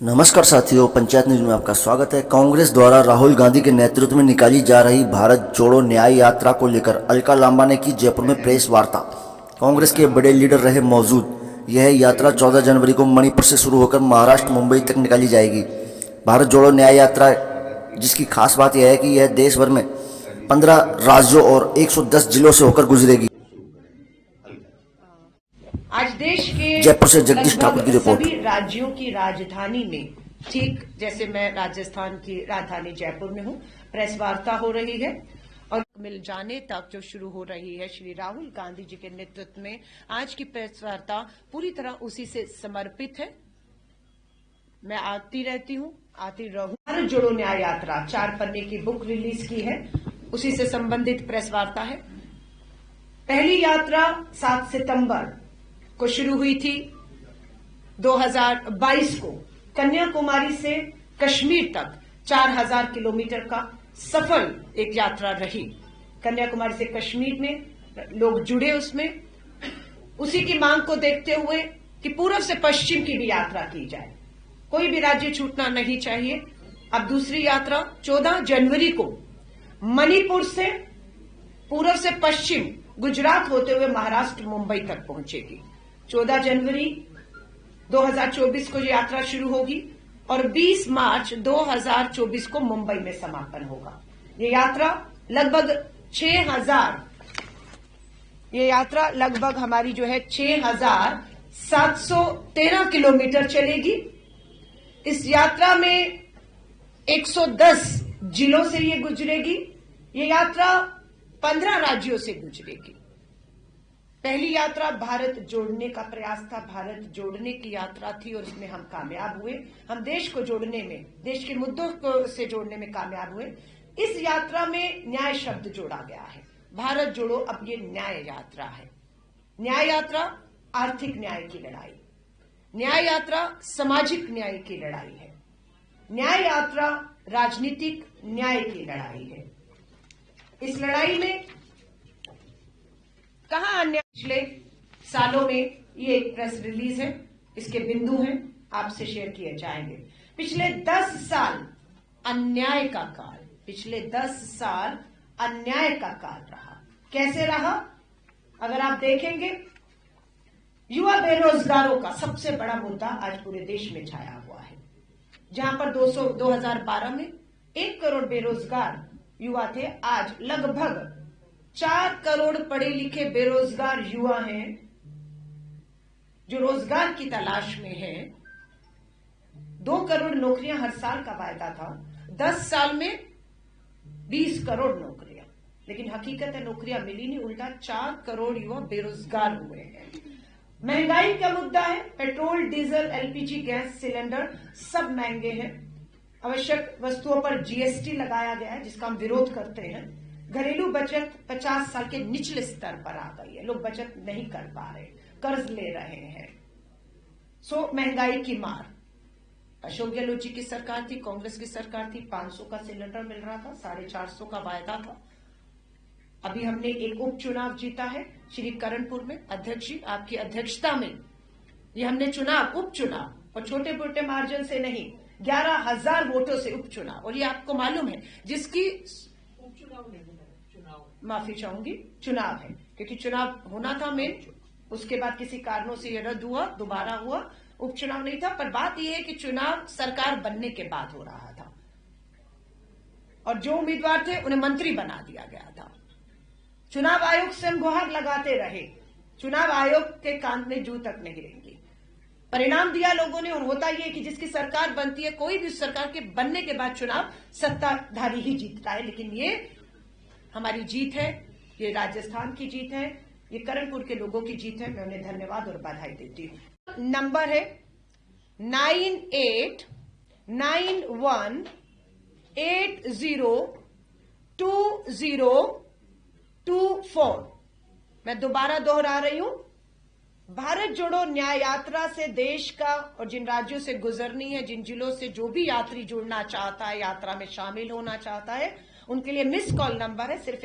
नमस्कार साथियों, पंचायत न्यूज में आपका स्वागत है। कांग्रेस द्वारा राहुल गांधी के नेतृत्व में निकाली जा रही भारत जोड़ो न्याय यात्रा को लेकर अलका लांबा ने की जयपुर में प्रेस वार्ता। कांग्रेस के बड़े लीडर रहे मौजूद। यह यात्रा 14 जनवरी को मणिपुर से शुरू होकर महाराष्ट्र मुंबई तक निकाली जाएगी। भारत जोड़ो न्याय यात्रा, जिसकी खास बात यह है कि यह देश भर में 15 राज्यों और 110 जिलों से होकर गुजरेगी। आज देश के जयपुर से जगदीश ठाकुर की रिपोर्ट। सभी राज्यों की राजधानी में, ठीक जैसे मैं राजस्थान की राजधानी जयपुर में हूँ, प्रेस वार्ता हो रही है और मिल जाने तक जो शुरू हो रही है श्री राहुल गांधी जी के नेतृत्व में, आज की प्रेस वार्ता पूरी तरह उसी से समर्पित है। मैं आती रहती हूँ, आती रहूं। भारत जोड़ो न्याय यात्रा 4 पन्ने की बुक रिलीज की है, उसी से संबंधित प्रेस वार्ता है। पहली यात्रा 7 सितंबर को शुरू हुई थी 2022 को, कन्याकुमारी से कश्मीर तक 4000 किलोमीटर का सफल एक यात्रा रही। कन्याकुमारी से कश्मीर में लोग जुड़े उसमें, उसी की मांग को देखते हुए कि पूर्व से पश्चिम की भी यात्रा की जाए, कोई भी राज्य छूटना नहीं चाहिए। अब दूसरी यात्रा 14 जनवरी को मणिपुर से पूर्व से पश्चिम गुजरात होते हुए महाराष्ट्र मुंबई तक पहुंचेगी। 14 जनवरी 2024 को यात्रा शुरू होगी और 20 मार्च 2024 को मुंबई में समापन होगा। ये यात्रा लगभग हमारी जो है 6713 किलोमीटर चलेगी। इस यात्रा में 110 जिलों से ये गुजरेगी। ये यात्रा 15 राज्यों से गुजरेगी। पहली यात्रा भारत जोड़ने का प्रयास था, भारत जोड़ने की यात्रा थी और इसमें हम कामयाब हुए। हम देश को जोड़ने में, देश के मुद्दों को से जोड़ने में कामयाब हुए। इस यात्रा में न्याय शब्द जोड़ा गया है। भारत जोड़ो अब ये न्याय यात्रा है। न्याय यात्रा आर्थिक न्याय की लड़ाई, न्याय यात्रा सामाजिक न्याय की लड़ाई है, न्याय यात्रा राजनीतिक न्याय की लड़ाई है। इस लड़ाई में कहां अन्य पिछले सालों में, ये एक प्रेस रिलीज है, इसके बिंदु हैं, आपसे शेयर किए जाएंगे। पिछले 10 साल अन्याय का काल, पिछले 10 साल अन्याय का काल रहा। कैसे रहा? अगर आप देखेंगे, युवा बेरोजगारों का सबसे बड़ा मुद्दा आज पूरे देश में छाया हुआ है। जहां पर 2012 में 1 करोड़ बेरोजगार युवा थे, आज लगभग 4 करोड़ पढ़े लिखे बेरोजगार युवा हैं जो रोजगार की तलाश में हैं। 2 करोड़ नौकरियां हर साल का वायदा था, 10 साल में 20 करोड़ नौकरियां, लेकिन हकीकत है नौकरियां मिली नहीं, उल्टा 4 करोड़ युवा बेरोजगार हुए हैं। महंगाई का मुद्दा है, petrol, diesel, LPG gas cylinder सब महंगे हैं। आवश्यक वस्तुओं पर जीएसटी लगाया गया है, जिसका हम विरोध करते हैं। घरेलू बचत 50 साल के निचले स्तर पर आ गई है, लोग बचत नहीं कर पा रहे, कर्ज ले रहे हैं। महंगाई की मार। अशोक गहलोत जी की सरकार थी, कांग्रेस की सरकार थी, 500 का सिलेंडर मिल रहा था, 450 का वायदा था। अभी हमने एक उपचुनाव जीता है श्री करणपुर में, अध्यक्ष जी आपकी अध्यक्षता में ये हमने चुनाव, उपचुनाव, और छोटे छोटे मार्जिन से नहीं, 11,000 वोटों से उपचुनाव। और ये आपको मालूम है, जिसकी माफी चाहूंगी, चुनाव है, क्योंकि चुनाव होना था मेन, उसके बाद किसी कारणों से यह रद्द हुआ, दोबारा हुआ, उपचुनाव नहीं था। पर बात यह है कि चुनाव सरकार बनने के बाद हो रहा था और जो उम्मीदवार थे उन्हें मंत्री बना दिया गया था। चुनाव आयोग से हम गुहार लगाते रहे, चुनाव आयोग के कान में जू तक नहीं रहेंगी। परिणाम दिया लोगों ने, और होता यह कि जिसकी सरकार बनती है, कोई भी सरकार के बनने के बाद चुनाव सत्ताधारी ही जीतता है। लेकिन ये हमारी जीत है, ये राजस्थान की जीत है, ये करणपुर के लोगों की जीत है। मैं उन्हें धन्यवाद और बधाई देती हूँ। नंबर है 9891802024। मैं दोबारा दोहरा रही हूं, भारत जोड़ो न्याय यात्रा से देश का और जिन राज्यों से गुजरनी है, जिन जिलों से जो भी यात्री जुड़ना चाहता है, यात्रा में शामिल होना चाहता है, उनके लिए मिस कॉल नंबर है सिर्फ